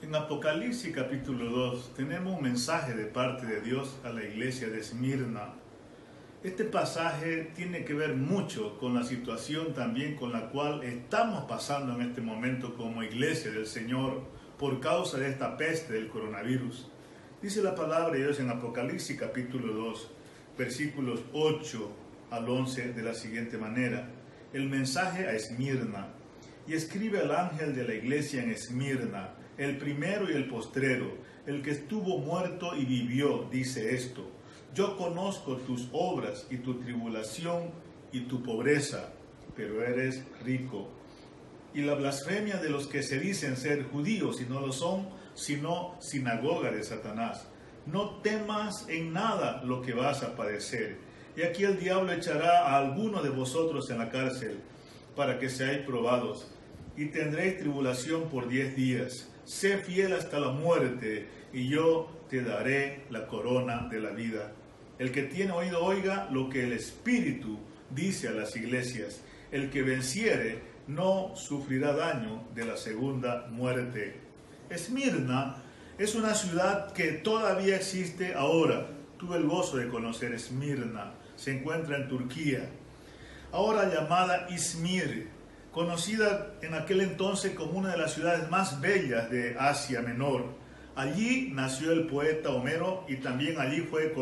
En Apocalipsis capítulo 2 tenemos un mensaje de parte de Dios a la iglesia de Esmirna. Este pasaje tiene que ver mucho con la situación también con la cual estamos pasando en este momento como iglesia del Señor por causa de esta peste del coronavirus. Dice la palabra de Dios en Apocalipsis capítulo 2, versículos 8 al 11 de la siguiente manera. El mensaje a Esmirna. Y escribe al ángel de la iglesia en Esmirna, el primero y el postrero, el que estuvo muerto y vivió, dice esto: yo conozco tus obras y tu tribulación y tu pobreza, pero eres rico. Y la blasfemia de los que se dicen ser judíos y no lo son, sino sinagoga de Satanás. No temas en nada lo que vas a padecer. Y aquí el diablo echará a alguno de vosotros en la cárcel, para que seáis probados, y tendréis tribulación por 10 días. Sé fiel hasta la muerte, y yo te daré la corona de la vida. El que tiene oído oiga lo que el Espíritu dice a las iglesias. El que venciere no sufrirá daño de la segunda muerte. Esmirna es una ciudad que todavía existe ahora. Tuve el gozo de conocer Esmirna. Se encuentra en Turquía. Ahora llamada Izmir, conocida en aquel entonces como una de las ciudades más bellas de Asia Menor. Allí nació el poeta Homero y también allí fue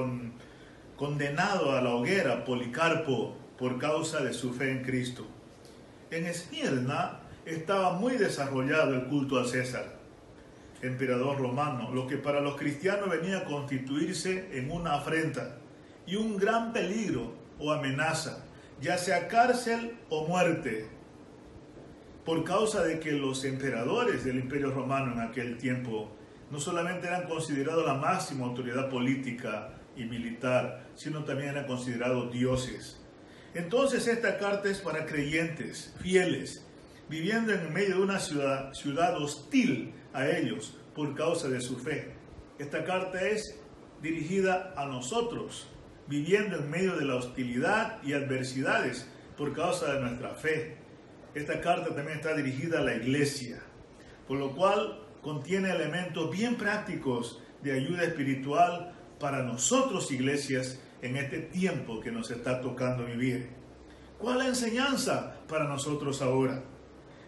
condenado a la hoguera Policarpo por causa de su fe en Cristo. En Esmirna estaba muy desarrollado el culto al César, emperador romano, lo que para los cristianos venía a constituirse en una afrenta y un gran peligro o amenaza, ya sea cárcel o muerte, por causa de que los emperadores del Imperio Romano en aquel tiempo no solamente eran considerados la máxima autoridad política y militar, sino también eran considerados dioses. Entonces esta carta es para creyentes fieles, viviendo en medio de una ciudad hostil a ellos por causa de su fe. Esta carta es dirigida a nosotros, viviendo en medio de la hostilidad y adversidades por causa de nuestra fe. Esta carta también está dirigida a la iglesia, por lo cual contiene elementos bien prácticos de ayuda espiritual para nosotros, iglesias, en este tiempo que nos está tocando vivir. ¿Cuál es la enseñanza para nosotros ahora?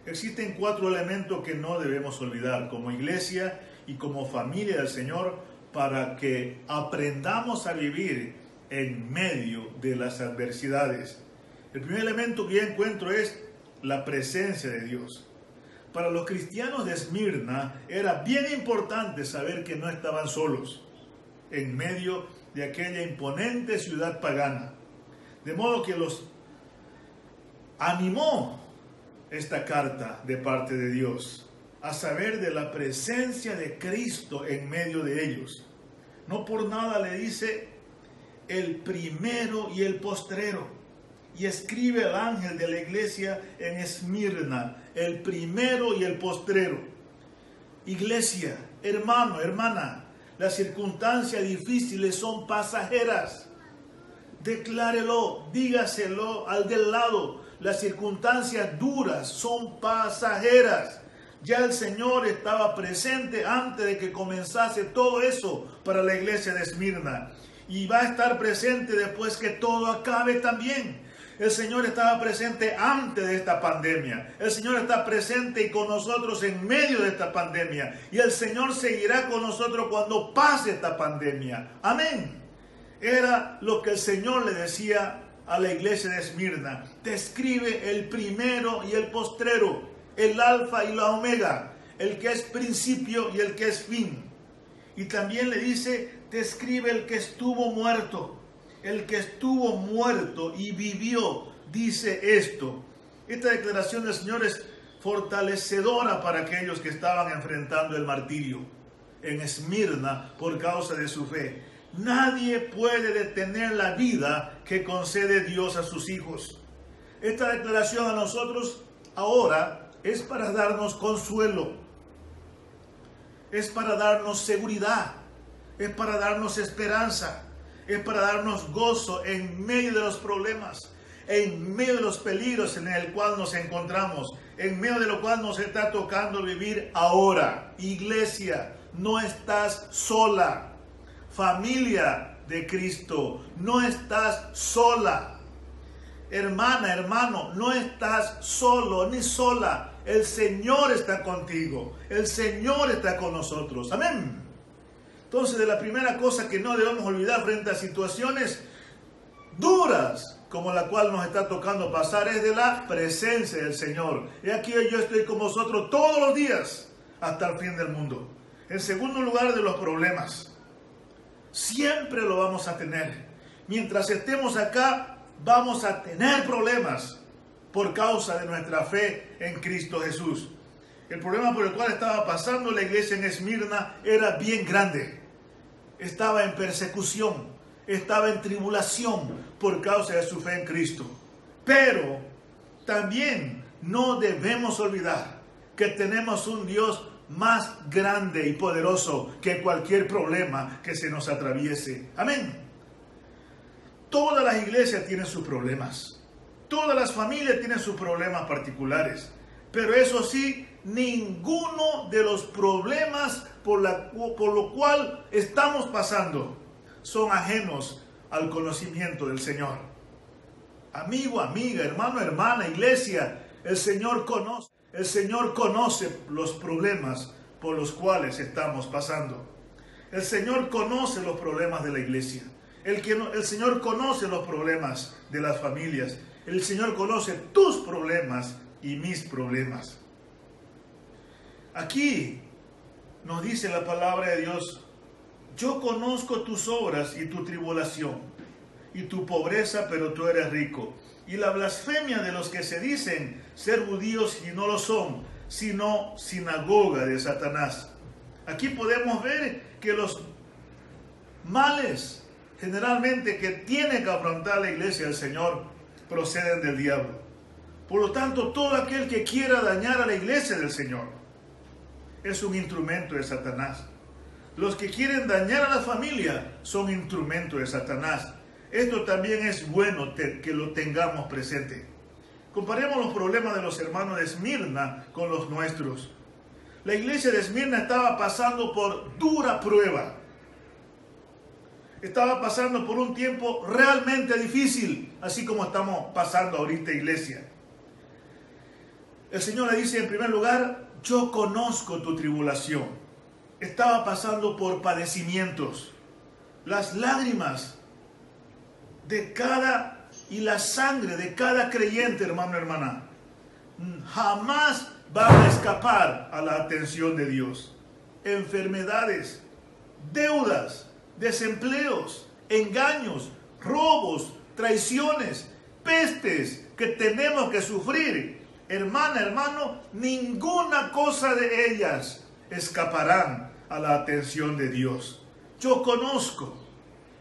Existen 4 elementos que no debemos olvidar como iglesia y como familia del Señor para que aprendamos a vivir en medio de las adversidades. El primer elemento que yo encuentro es la presencia de Dios. Para los cristianos de Esmirna era bien importante saber que no estaban solos en medio de aquella imponente ciudad pagana. De modo que los animó esta carta de parte de Dios a saber de la presencia de Cristo en medio de ellos. No por nada le dice el primero y el postrero. Y escribe al ángel de la iglesia en Esmirna, el primero y el postrero. Iglesia, hermano, hermana, las circunstancias difíciles son pasajeras. Declárelo, dígaselo al del lado. Las circunstancias duras son pasajeras. Ya el Señor estaba presente antes de que comenzase todo eso para la iglesia de Esmirna. Y va a estar presente después que todo acabe también. El Señor estaba presente antes de esta pandemia. El Señor está presente y con nosotros en medio de esta pandemia. Y el Señor seguirá con nosotros cuando pase esta pandemia. Amén. Era lo que el Señor le decía a la iglesia de Esmirna. Te escribe el primero y el postrero, el alfa y la omega, el que es principio y el que es fin. Y también le dice, te escribe el que estuvo muerto. El que estuvo muerto y vivió, dice esto. Esta declaración del Señor es fortalecedora para aquellos que estaban enfrentando el martirio en Esmirna por causa de su fe. Nadie puede detener la vida que concede Dios a sus hijos. Esta declaración a nosotros ahora es para darnos consuelo, es para darnos seguridad, es para darnos esperanza. Es para darnos gozo en medio de los problemas, en medio de los peligros en el cual nos encontramos, en medio de lo cual nos está tocando vivir ahora. Iglesia, no estás sola. Familia de Cristo, no estás sola. Hermana, hermano, no estás solo ni sola. El Señor está contigo. El Señor está con nosotros. Amén. Entonces, de la primera cosa que no debemos olvidar frente a situaciones duras como la cual nos está tocando pasar es de la presencia del Señor. Y aquí yo estoy con vosotros todos los días hasta el fin del mundo. En segundo lugar, de los problemas. Siempre lo vamos a tener. Mientras estemos acá, vamos a tener problemas por causa de nuestra fe en Cristo Jesús. El problema por el cual estaba pasando la iglesia en Esmirna era bien grande. Estaba en persecución, estaba en tribulación por causa de su fe en Cristo. Pero también no debemos olvidar que tenemos un Dios más grande y poderoso que cualquier problema que se nos atraviese. Amén. Todas las iglesias tienen sus problemas. Todas las familias tienen sus problemas particulares. Pero eso sí, ninguno de los problemas por lo cual estamos pasando son ajenos al conocimiento del Señor. Amigo, amiga, hermano, hermana, iglesia, el Señor conoce los problemas por los cuales estamos pasando. El Señor conoce los problemas de la iglesia. El Señor conoce los problemas de las familias. El Señor conoce tus problemas y mis problemas. Aquí nos dice la palabra de Dios: yo conozco tus obras y tu tribulación y tu pobreza, pero tú eres rico. Y la blasfemia de los que se dicen ser judíos y no lo son, sino sinagoga de Satanás. Aquí podemos ver que los males generalmente que tiene que afrontar la iglesia del Señor proceden del diablo. Por lo tanto, todo aquel que quiera dañar a la iglesia del Señor es un instrumento de Satanás. Los que quieren dañar a la familia son instrumentos de Satanás. Esto también es bueno que lo tengamos presente. Comparemos los problemas de los hermanos de Esmirna con los nuestros. La iglesia de Esmirna estaba pasando por dura prueba. Estaba pasando por un tiempo realmente difícil, así como estamos pasando ahorita, iglesia. El Señor le dice en primer lugar: yo conozco tu tribulación. Estaba pasando por padecimientos. Las lágrimas y la sangre de cada creyente, hermano, hermana, jamás van a escapar a la atención de Dios. Enfermedades, deudas, desempleos, engaños, robos, traiciones, pestes que tenemos que sufrir. Hermana, hermano, ninguna cosa de ellas escaparán a la atención de Dios. Yo conozco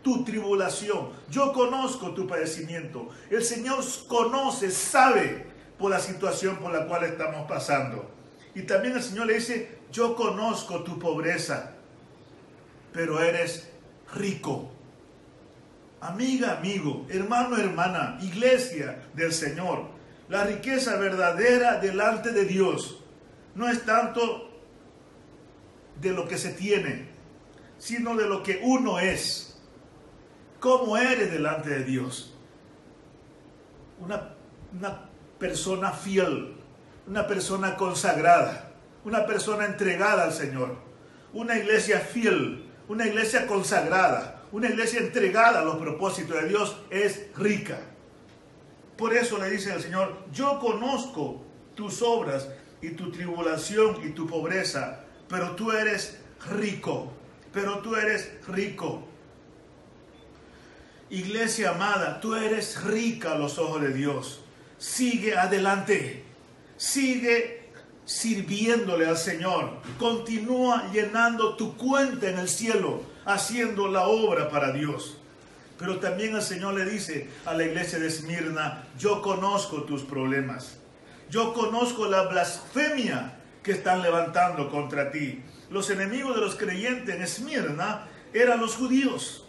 tu tribulación, yo conozco tu padecimiento. El Señor conoce, sabe por la situación por la cual estamos pasando. Y también el Señor le dice: yo conozco tu pobreza, pero eres rico. Amiga, amigo, hermano, hermana, iglesia del Señor, la riqueza verdadera delante de Dios no es tanto de lo que se tiene, sino de lo que uno es. ¿Cómo eres delante de Dios? Una persona fiel, una persona consagrada, una persona entregada al Señor, una iglesia fiel, una iglesia consagrada, una iglesia entregada a los propósitos de Dios es rica. Por eso le dice el Señor: yo conozco tus obras y tu tribulación y tu pobreza, pero tú eres rico, pero tú eres rico. Iglesia amada, tú eres rica a los ojos de Dios. Sigue adelante, sigue sirviéndole al Señor. Continúa llenando tu cuenta en el cielo, haciendo la obra para Dios. Pero también el Señor le dice a la iglesia de Esmirna: yo conozco tus problemas. Yo conozco la blasfemia que están levantando contra ti. Los enemigos de los creyentes en Esmirna eran los judíos.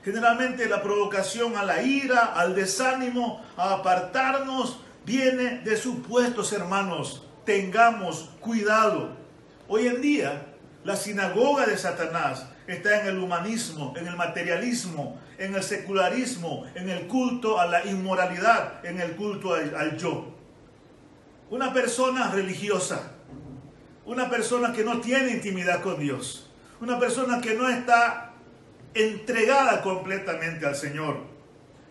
Generalmente la provocación a la ira, al desánimo, a apartarnos viene de supuestos hermanos. Tengamos cuidado. Hoy en día, la sinagoga de Satanás está en el humanismo, en el materialismo, en el secularismo, en el culto a la inmoralidad, en el culto al yo. Una persona religiosa, una persona que no tiene intimidad con Dios, una persona que no está entregada completamente al Señor,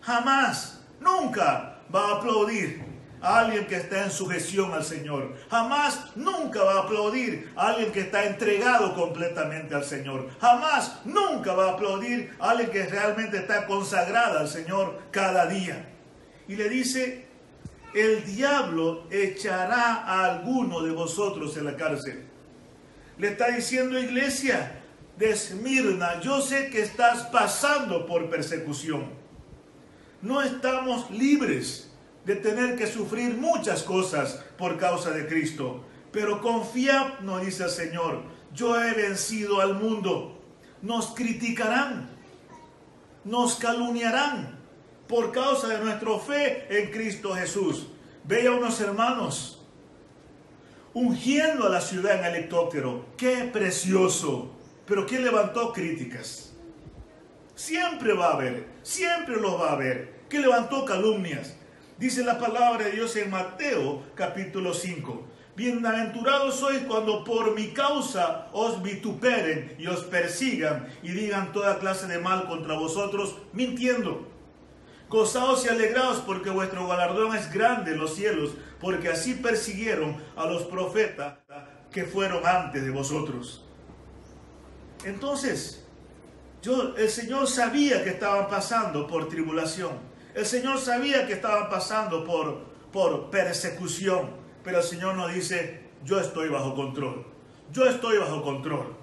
jamás, nunca va a aplaudir a alguien que está en sujeción al Señor. Jamás, nunca va a aplaudir a alguien que está entregado completamente al Señor. Jamás, nunca va a aplaudir a alguien que realmente está consagrada al Señor cada día. Y le dice, el diablo echará a alguno de vosotros en la cárcel. Le está diciendo, iglesia de Esmirna, yo sé que estás pasando por persecución. No estamos libres de tener que sufrir muchas cosas por causa de Cristo. Pero confiad, nos dice el Señor, yo he vencido al mundo. Nos criticarán, nos calumniarán por causa de nuestra fe en Cristo Jesús. Veía unos hermanos ungiendo a la ciudad en helicóptero. ¡Qué precioso! Pero ¿quién levantó críticas? Siempre va a haber, siempre los va a haber. ¿Quién levantó calumnias? Dice la palabra de Dios en Mateo capítulo 5. Bienaventurados sois cuando por mi causa os vituperen y os persigan y digan toda clase de mal contra vosotros, mintiendo. Gozaos y alegraos porque vuestro galardón es grande en los cielos, porque así persiguieron a los profetas que fueron antes de vosotros. Entonces, el Señor sabía que estaban pasando por tribulación. El Señor sabía que estaban pasando por persecución. Pero el Señor nos dice, yo estoy bajo control. Yo estoy bajo control.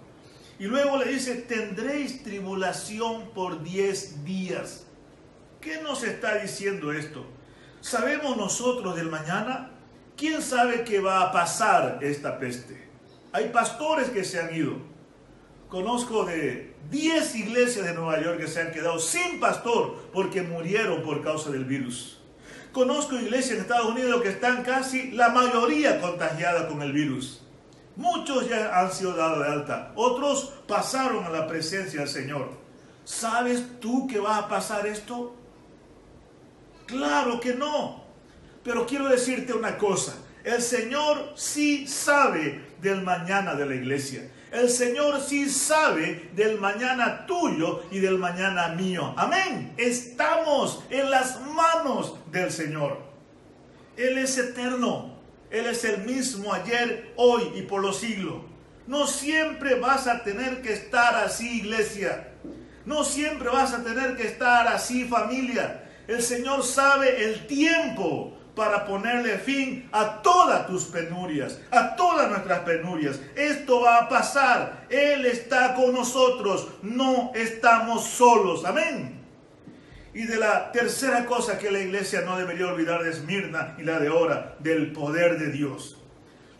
Y luego le dice, tendréis tribulación por 10 días. ¿Qué nos está diciendo esto? ¿Sabemos nosotros del mañana? ¿Quién sabe qué va a pasar esta peste? Hay pastores que se han ido. Conozco de 10 iglesias de Nueva York que se han quedado sin pastor porque murieron por causa del virus. Conozco iglesias en Estados Unidos que están casi la mayoría contagiadas con el virus. Muchos ya han sido dados de alta. Otros pasaron a la presencia del Señor. ¿Sabes tú que va a pasar esto? Claro que no. Pero quiero decirte una cosa. El Señor sí sabe del mañana de la iglesia. El Señor sí sabe del mañana tuyo y del mañana mío. Amén. Estamos en las manos del Señor. Él es eterno. Él es el mismo ayer, hoy y por los siglos. No siempre vas a tener que estar así, iglesia. No siempre vas a tener que estar así, familia. El Señor sabe el tiempo para ponerle fin a todas tus penurias, a todas nuestras penurias. Esto va a pasar. Él está con nosotros. No estamos solos. Amén. Y de la tercera cosa que la iglesia no debería olvidar de Esmirna y la de ahora, del poder de Dios.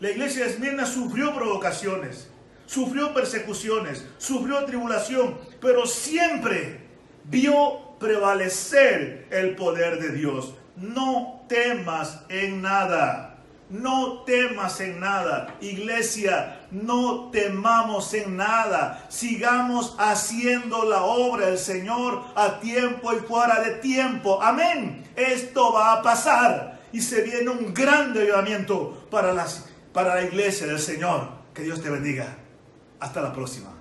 La iglesia de Esmirna sufrió provocaciones, sufrió persecuciones, sufrió tribulación, pero siempre vio prevalecer el poder de Dios. No temas en nada. No temas en nada. Iglesia, no temamos en nada. Sigamos haciendo la obra del Señor a tiempo y fuera de tiempo. Amén. Esto va a pasar. Y se viene un gran avivamiento para la iglesia del Señor. Que Dios te bendiga. Hasta la próxima.